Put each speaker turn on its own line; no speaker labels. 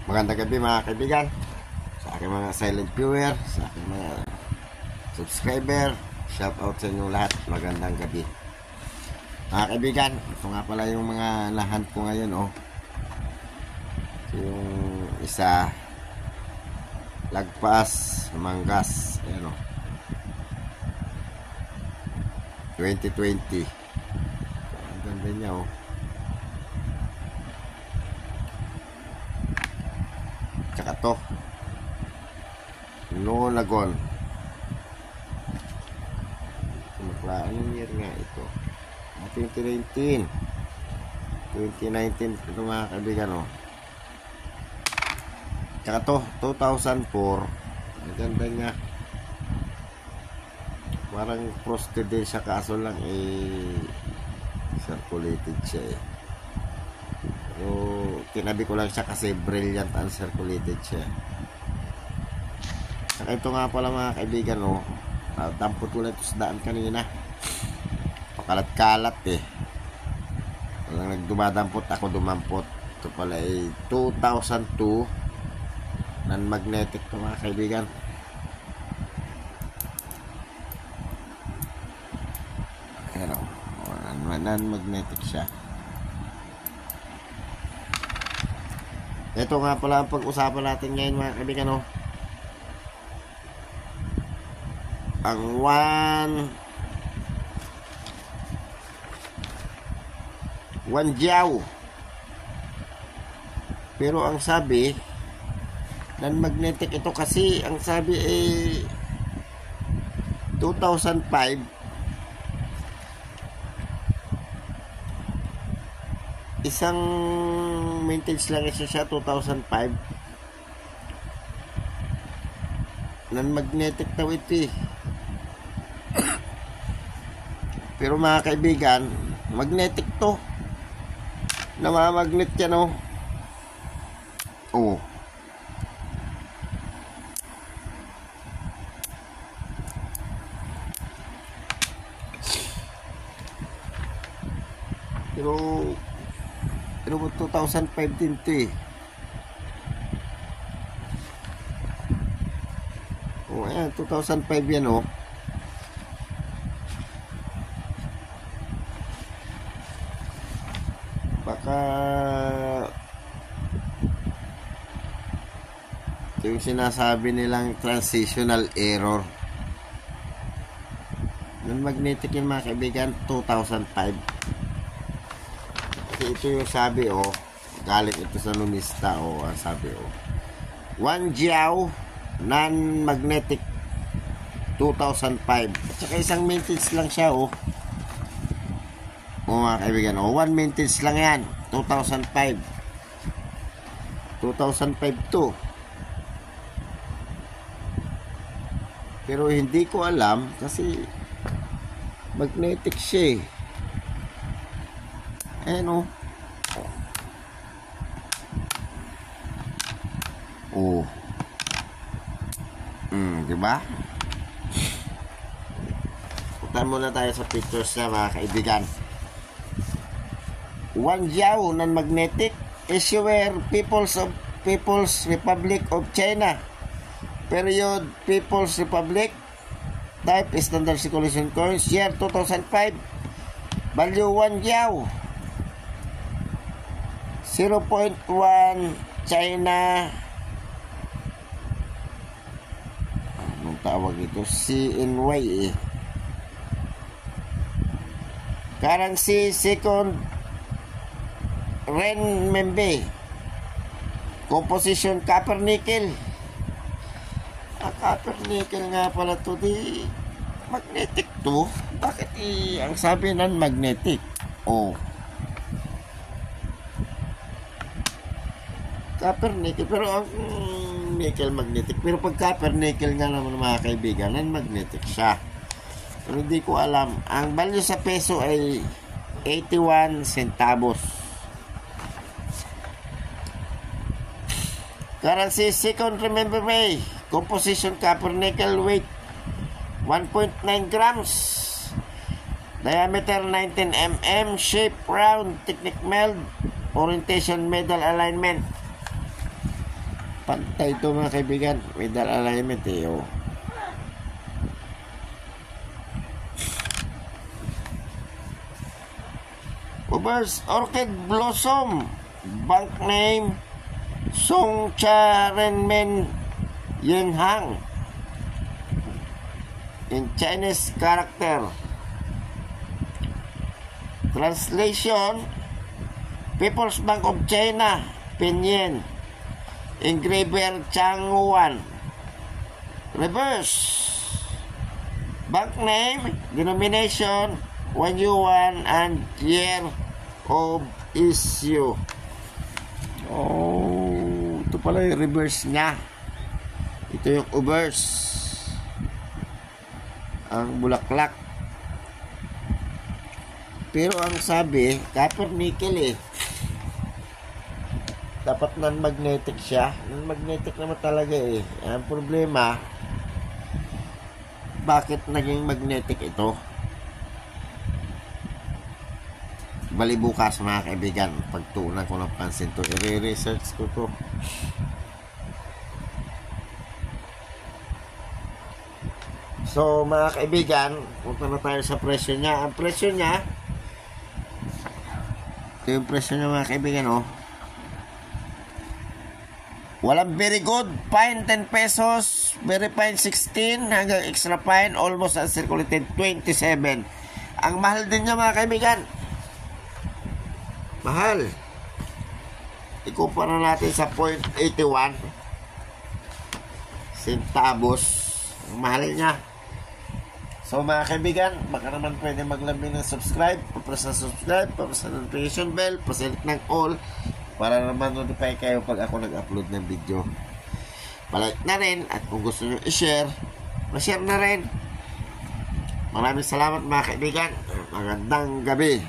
Magandang gabi mga kaibigan, sa aking mga silent viewer, sa aking mga subscriber, shout out sa inyo lahat. Magandang gabi mga kaibigan. Ito nga pala yung mga lahan ko ngayon, yung isa lagpas, manggas, ayan 2020. Ang ganda niya tsaka to no lagon. Anong year nga ito? 2019 ito mga kaibigan tsaka to 2004. Ang ganda nga, parang frosted din siya, kaso lang circulated siya so tinabi ko lang siya kasi brilliant uncirculated siya. Saka ito nga pala mga kaibigan dampot ko lang ito sa daan kanina, pakalat-kalat walang nagdumadampot, ako dumampot. Ito pala 2002 non-magnetic ito mga kaibigan. Non-magnetic siya. Ito nga pala ang pag-usapan natin ngayon mga kaibigan ang one jiao. Pero ang sabi non-magnetic ito kasi ang sabi 2005. Isang vintage lang siya 2005. Non-magnetic daw ito pero mga kaibigan, magnetic to. Namamagnet yan pero 2005 din to ayan 2005 yan baka ito yung sinasabi nilang transitional error. Non-magnetic yung mga kaibigan 2005. Ito yung sabi galing ito sa numista ang sabi one jiao non-magnetic 2005. At saka isang vintage lang siya mga kaibigan one vintage lang yan 2005 to. Pero hindi ko alam kasi magnetic siya ayan diba? Punta muna tayo sa pictures niya mga kaibigan. One jiao non-magnetic issuer People's Republic of China, period People's Republic, type standard circulation coins, year 2005, value 1 jiao, 0.1 China, anong tawag ito, CNY currency second renminbi, composition copper nickel. Copper nickel nga pala to, di magnetic to. Bakit ang sabi nan magnetic copper nickel, pero ang nickel magnetic. Pero pag copper nickel nga naman mga kaibigan, nan magnetic siya. Pero hindi ko alam. Ang value sa peso ay 81 centavos. Currency second renminbi, composition copper nickel, weight 1.9 grams, diameter 19 mm, shape round, technique meld, orientation medal alignment. Pantay ito mga kaibigan. Middle alignment eh. Oh. Ubers Orchid Blossom. Bank name Song Cha Renmen Yenhang. In Chinese character. Translation: People's Bank of China, Pinyin. Engraver Changwan. Reverse. Bank name, denomination, 1 yuan and year of issue. Oh, ito pala yung reverse niya. Ito yung reverse. Ang bulaklak. Pero ang sabi, copper nickel eh. Dapat non-magnetic siya. Non-magnetic naman talaga eh. Ang problema, bakit naging magnetic ito? Bali bukas mga kaibigan, pagtuunan ko ng pansin to, i-research ko to. So mga kaibigan, punta na tayo sa presyo niya. Ang presyo niya, ito yung presyo niya mga kaibigan, oh. Walang very good, fine 10 pesos, very fine 16, hanggang extra fine, almost uncirculated 27. Ang mahal din niya mga kaibigan. Mahal. Ikumpara natin sa 0.81 centavos. Ang mahal niya. So mga kaibigan, baka naman pwede maglambi ng subscribe, papress na subscribe, papress na notification bell, paselect ng all, para naman notify kayo pag ako nag-upload ng video. Palike na rin, at kung gusto nyo i-share, ma-share na rin. Maraming salamat mga kaibigan. Magandang gabi.